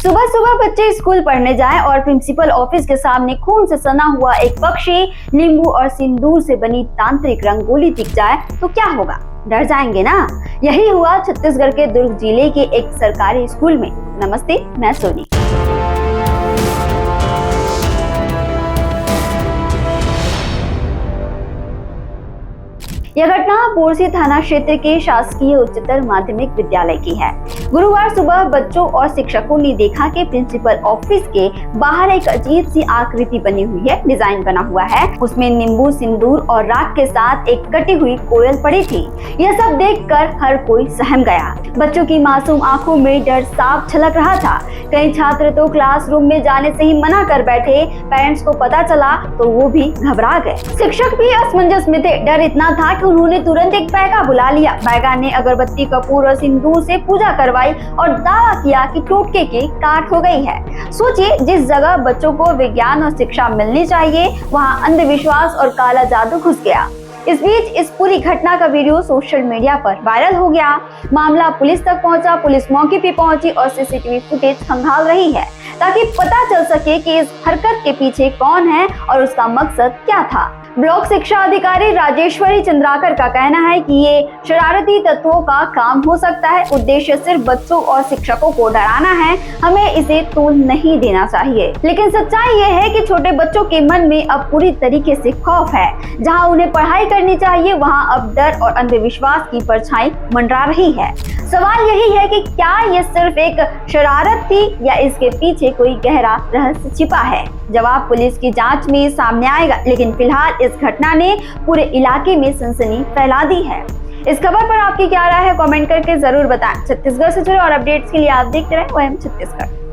सुबह सुबह बच्चे स्कूल पढ़ने जाएं और प्रिंसिपल ऑफिस के सामने खून से सना हुआ एक पक्षी नींबू और सिंदूर से बनी तांत्रिक रंगोली दिख जाए तो क्या होगा? डर जाएंगे ना। यही हुआ छत्तीसगढ़ के दुर्ग जिले के एक सरकारी स्कूल में। नमस्ते, मैं सोनी। यह घटना पोरसी थाना क्षेत्र के शासकीय उच्चतर माध्यमिक विद्यालय की है। गुरुवार सुबह बच्चों और शिक्षकों ने देखा कि प्रिंसिपल ऑफिस के बाहर एक अजीब सी आकृति बनी हुई है, डिजाइन बना हुआ है। उसमें नींबू, सिंदूर और राख के साथ एक कटी हुई कोयल पड़ी थी। यह सब देखकर हर कोई सहम गया। बच्चों की मासूम आंखों में डर साफ झलक रहा था। कई छात्र तो क्लासरूम में जाने से ही मना कर बैठे। पेरेंट्स को पता चला तो वो भी घबरा गए। शिक्षक भी असमंजस में थे। डर इतना था कि उन्होंने तुरंत एक बैगा बुला लिया। बैगा ने अगरबत्ती, कपूर और सिंदूर से पूजा करवाई और दावा किया कि टोटके की काट हो गई है। सोचिए, जिस जगह बच्चों को विज्ञान और शिक्षा मिलनी चाहिए, वहाँ अंधविश्वास और काला जादू घुस गया। इस बीच इस पूरी घटना का वीडियो सोशल मीडिया पर वायरल हो गया। मामला पुलिस तक पहुंचा। पुलिस मौके पे पहुंची और सीसीटीवी फुटेज खंगाल रही है ताकि पता चल सके कि इस हरकत के पीछे कौन है और उसका मकसद क्या था। ब्लॉक शिक्षा अधिकारी राजेश्वरी चंद्राकर का कहना है कि ये शरारती तत्वों का काम हो सकता है। उद्देश्य सिर्फ बच्चों और शिक्षकों को डराना है। हमें इसे तूल नहीं देना चाहिए। लेकिन सच्चाई ये है कि छोटे बच्चों के मन में अब पूरी तरीके से खौफ है। जहां उन्हें पढ़ाई करनी चाहिए, वहां अब डर और अंधविश्वास की परछाई मंडरा रही है। सवाल यही है कि क्या ये सिर्फ एक शरारत थी या इसके पीछे कोई गहरा रहस्य छिपा है? जवाब पुलिस की जांच में सामने आएगा। लेकिन फिलहाल इस घटना ने पूरे इलाके में सनसनी फैला दी है। इस खबर पर आपकी क्या राय है? कमेंट करके जरूर बताएं। छत्तीसगढ़ से जुड़े और अपडेट्स के लिए आप देखते रहें OM छत्तीसगढ़।